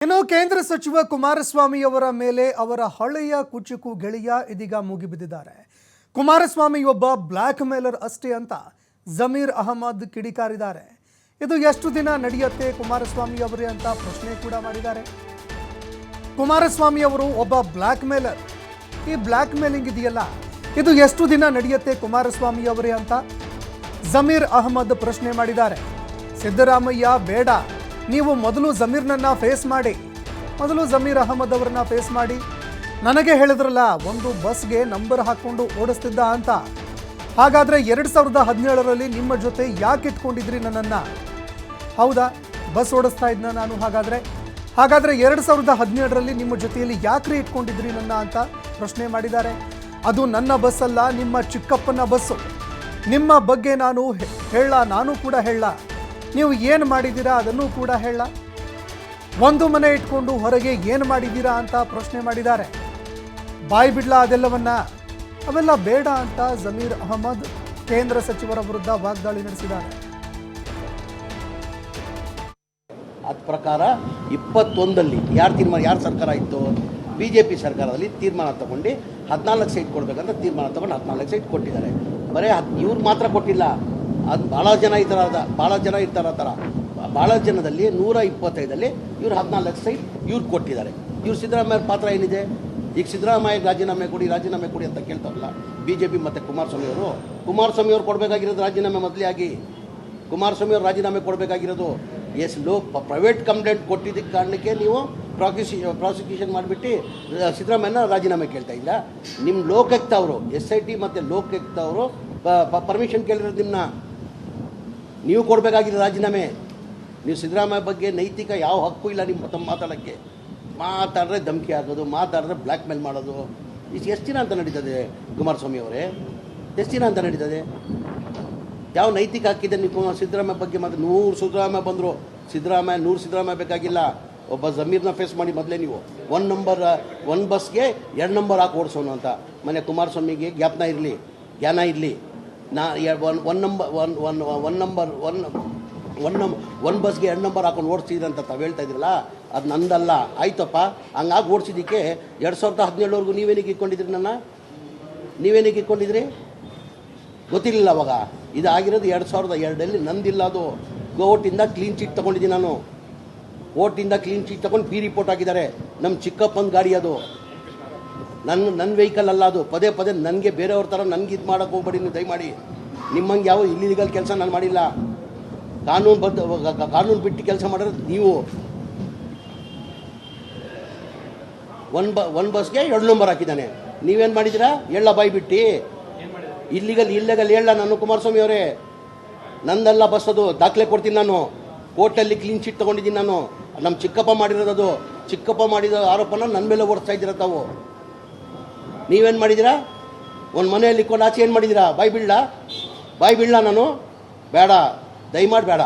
ಇನ್ನು ಕೇಂದ್ರ ಸಚಿವ ಕುಮಾರಸ್ವಾಮಿ ಅವರ ಮೇಲೆ ಅವರ ಹಳೆಯ ಕುಚುಕು ಗೆಳೆಯ ಇದೀಗ ಮುಗಿಬಿದ್ದಿದ್ದಾರೆ. ಕುಮಾರಸ್ವಾಮಿ ಒಬ್ಬ ಬ್ಲಾಕ್ ಮೇಲರ್ ಅಷ್ಟೇ ಅಂತ ಜಮೀರ್ ಅಹಮದ್ ಕಿಡಿಕಾರಿದ್ದಾರೆ. ಇದು ಎಷ್ಟು ದಿನ ನಡೆಯುತ್ತೆ ಕುಮಾರಸ್ವಾಮಿ ಅವರೇ ಅಂತ ಪ್ರಶ್ನೆ ಕೂಡ ಮಾಡಿದ್ದಾರೆ. ಕುಮಾರಸ್ವಾಮಿ ಅವರು ಒಬ್ಬ ಬ್ಲಾಕ್ ಮೇಲರ್, ಈ ಬ್ಲಾಕ್ ಮೇಲಿಂಗ್ ಇದೆಯಲ್ಲ ಇದು ಎಷ್ಟು ದಿನ ನಡೆಯುತ್ತೆ ಕುಮಾರಸ್ವಾಮಿ ಅವರೇ ಅಂತ ಜಮೀರ್ ಅಹಮದ್ ಪ್ರಶ್ನೆ ಮಾಡಿದ್ದಾರೆ. ಸಿದ್ದರಾಮಯ್ಯ ಬೇಡ, ನೀವು ಮೊದಲು ಜಮೀರ್ನನ್ನ ಫೇಸ್ ಮಾಡಿ, ಮೊದಲು ಜಮೀರ್ ಅಹಮದ್ ಅವರನ್ನ ಫೇಸ್ ಮಾಡಿ. ನನಗೆ ಹೇಳಿದ್ರಲ್ಲ ಒಂದು ಬಸ್ಗೆ ನಂಬರ್ ಹಾಕ್ಕೊಂಡು ಓಡಿಸ್ತಿದ್ದ ಅಂತ, ಹಾಗಾದರೆ 2017ರಲ್ಲಿ ನಿಮ್ಮ ಜೊತೆ ಯಾಕೆ ಇಟ್ಕೊಂಡಿದ್ರಿ ನನ್ನನ್ನು? ಹೌದಾ, ಬಸ್ ಓಡಿಸ್ತಾ ಇದ್ನ ನಾನು? ಹಾಗಾದರೆ 2017ರಲ್ಲಿ ನಿಮ್ಮ ಜೊತೆಯಲ್ಲಿ ಯಾಕ್ರಿ ಇಟ್ಕೊಂಡಿದ್ರಿ ನನ್ನ ಅಂತ ಪ್ರಶ್ನೆ ಮಾಡಿದ್ದಾರೆ. ಅದು ನನ್ನ ಬಸ್ ಅಲ್ಲ, ನಿಮ್ಮ ಚಿಕ್ಕಪ್ಪನ ಬಸ್ಸು. ನಿಮ್ಮ ಬಗ್ಗೆ ನಾನು ಕೂಡ ಹೇಳ, ನೀವು ಏನು ಮಾಡಿದ್ದೀರಾ ಅದನ್ನು ಕೂಡ ಹೇಳ. ಒಂದು ಮನೆ ಇಟ್ಕೊಂಡು ಹೊರಗೆ ಏನು ಮಾಡಿದ್ದೀರಾ ಅಂತ ಪ್ರಶ್ನೆ ಮಾಡಿದ್ದಾರೆ. ಬಾಯಿ ಬಿಡ್ಲಾ ಅದೆಲ್ಲವನ್ನ? ಅವೆಲ್ಲ ಬೇಡ ಅಂತ ಜಮೀರ್ ಅಹಮದ್ ಕೇಂದ್ರ ಸಚಿವರ ವಿರುದ್ಧ ವಾಗ್ದಾಳಿ ನಡೆಸಿದ್ದಾರೆ. ಅದ ಪ್ರಕಾರ 21ರಲ್ಲಿ ಯಾರು ಸರ್ಕಾರ ಇತ್ತು? BJP ಸರ್ಕಾರದಲ್ಲಿ ತೀರ್ಮಾನ ತಗೊಂಡು 14 ಸೀಟ್ ಕೊಡಬೇಕಂತ ತೀರ್ಮಾನ ತಗೊಂಡು 14 ಸೀಟ್ ಕೊಟ್ಟಿದ್ದಾರೆ. ಬರೀ ಇವ್ರು ಮಾತ್ರ ಕೊಟ್ಟಿಲ್ಲ, ಅದು ಭಾಳ ಜನ ಇರ್ತಾರ ಆ ಥರ. ಭಾಳ ಜನದಲ್ಲಿ 125ದಲ್ಲಿ ಇವ್ರು 14 ಸೀಟ್ ಇವ್ರು ಕೊಟ್ಟಿದ್ದಾರೆ. ಇವ್ರು ಸಿದ್ದರಾಮಯ್ಯ ಪಾತ್ರ ಏನಿದೆ? ಈಗ ಸಿದ್ದರಾಮಯ್ಯ ರಾಜೀನಾಮೆ ಕೊಡಿ ಅಂತ ಕೇಳ್ತಾರಲ್ಲ BJP ಮತ್ತು ಕುಮಾರಸ್ವಾಮಿ ಅವರು ಕೊಡಬೇಕಾಗಿರೋದು ರಾಜೀನಾಮೆ ಮೊದಲೇ ಆಗಿ. ಕುಮಾರಸ್ವಾಮಿ ಅವರು ರಾಜೀನಾಮೆ ಕೊಡಬೇಕಾಗಿರೋದು ಪ್ರೈವೇಟ್ ಕಂಪ್ಲೇಂಟ್ ಕೊಟ್ಟಿದ್ದಕ್ಕೆ ಕಾರಣಕ್ಕೆ ನೀವು ಪ್ರಾಸಿಕ್ಯೂಷನ್ ಮಾಡಿಬಿಟ್ಟು ಸಿದ್ದರಾಮಯ್ಯನ ರಾಜೀನಾಮೆ ಕೇಳ್ತಾ ಇಲ್ಲ. ನಿಮ್ಮ ಲೋಕಾಯುಕ್ತ ಅವರು SIT ಮತ್ತು ಲೋಕಾಯುಕ್ತ ಅವರು ಪರ್ಮಿಷನ್ ಕೇಳಿರೋದು ನಿಮ್ಮನ್ನ. ನೀವು ಕೊಡಬೇಕಾಗಿರೋ ರಾಜೀನಾಮೆ. ನೀವು ಸಿದ್ದರಾಮಯ್ಯ ಬಗ್ಗೆ ನೈತಿಕ ಯಾವ ಹಕ್ಕು ಇಲ್ಲ ನಿಮ್ಮ ತಮ್ಮ ಮಾತಾಡೋಕ್ಕೆ. ಮಾತಾಡಿದ್ರೆ ಧಮಕಿ ಹಾಕೋದು, ಮಾತಾಡಿದ್ರೆ ಬ್ಲ್ಯಾಕ್ ಮೇಲ್ ಮಾಡೋದು, ಎಷ್ಟು ದಿನ ಅಂತ ನಡೀತದೆ ಕುಮಾರಸ್ವಾಮಿ ಅವರೇ? ಎಷ್ಟು ದಿನ ಅಂತ ನಡೀತದೆ? ಯಾವ ನೈತಿಕ ಹಕ್ಕಿದೆ ನೀವು ಸಿದ್ದರಾಮಯ್ಯ ಬಗ್ಗೆ? ಮತ್ತು 100 ಸಿದ್ದರಾಮಯ್ಯ ಬಂದರು, 100 ಸಿದ್ದರಾಮಯ್ಯ ಬೇಕಾಗಿಲ್ಲ. ಒಬ್ಬ ಜಮೀರ್ನ ಫೇಸ್ ಮಾಡಿ ಮೊದಲೇ ನೀವು ಒಂದು ಬಸ್ಗೆ 2 ನಂಬರ್ ಹಾಕಿ ಓಡಿಸೋನು ಅಂತ. ಮನೆ ಕುಮಾರಸ್ವಾಮಿಗೆ ಜ್ಞಾನ ಇರಲಿ. ಒಂದು ಬಸ್ಗೆ 2 ನಂಬರ್ ಹಾಕೊಂಡು ಓಡಿಸಿದ್ರಿ ಅಂತ ತಾವು ಹೇಳ್ತಾ ಇದ್ರಲ್ಲ, ಅದು ನಂದಲ್ಲ. ಆಯ್ತಪ್ಪ, ಹಂಗಾಗಿ ಓಡಿಸಿದ್ದಕ್ಕೆ 2017ವರೆಗೂ ನೀವೇನಿಗೆ ಇಟ್ಕೊಂಡಿದ್ರಿ? ಗೊತ್ತಿರಲಿಲ್ಲ ಅವಾಗ. ಇದಾಗಿರೋದು 2002ರಲ್ಲಿ. ನಂದಿಲ್ಲ, ಅದು ಕೋರ್ಟಿಂದ ಕ್ಲೀನ್ ಚೀಟ್ ತೊಗೊಂಡಿದ್ದೀನಿ ನಾನು. ಕೋರ್ಟಿಂದ ಕ್ಲೀನ್ ಚೀಟ್ ತೊಗೊಂಡು ಪಿ ರಿಪೋರ್ಟ್ ಆಗಿದ್ದಾರೆ. ನಮ್ಮ ಚಿಕ್ಕಪ್ಪನ ಗಾಡಿ ಅದು, ನನ್ನ ವೆಹಿಕಲ್ ಅಲ್ಲ ಅದು. ಪದೇ ನನಗೆ ಬೇರೆಯವ್ರ ಥರ ನನಗೆ ಇದು ಮಾಡೋಕ್ಕೆ ಹೋಗ್ಬೇಡಿ ನೀವು ದಯಮಾಡಿ. ನಿಮ್ಮಂಗೆ ಯಾವ ಇಲ್ಲಿಗಲ್ ಕೆಲಸ ನಾನು ಮಾಡಿಲ್ಲ. ಕಾನೂನು ಬಿಟ್ಟು ಕೆಲಸ ಮಾಡೋದು ನೀವು. ಒಂದು ಬಸ್ಗೆ 2 ನಂಬರ್ ಹಾಕಿದ್ದಾನೆ. ನೀವೇನು ಮಾಡಿದ್ದೀರಾ? ಹೇಳ ಬಾಯಿ ಬಿಟ್ಟು. ಇಲ್ಲಿಗಲ್ ಹೇಳ ನಾನು ಕುಮಾರಸ್ವಾಮಿ ಅವರೇ, ನಂದಲ್ಲ ಬಸ್ ಅದು. ದಾಖಲೆ ಕೊಡ್ತೀನಿ ನಾನು. ಕೋರ್ಟಲ್ಲಿ ಕ್ಲೀನ್ ಚೀಟ್ ತೊಗೊಂಡಿದ್ದೀನಿ ನಾನು. ನಮ್ಮ ಚಿಕ್ಕಪ್ಪ ಮಾಡಿರೋದು ಅದು. ಚಿಕ್ಕಪ್ಪ ಮಾಡಿದ ಆರೋಪನ ನನ್ನ ಮೇಲೆ ಓಡಿಸ್ತಾ ಇದ್ದೀರ ತಾವು. ನೀವೇನು ಮಾಡಿದ್ದೀರಾ? ಒಂದು ಮನೆಯಲ್ಲಿ ಕೊಂಡು ಆಚೆ ಏನು ಮಾಡಿದ್ದೀರಾ? ಬಾಯಿ ಬಿಡ್ಲಾ ನಾನು? ಬೇಡ, ದಯಮಾಡಿ ಬೇಡ.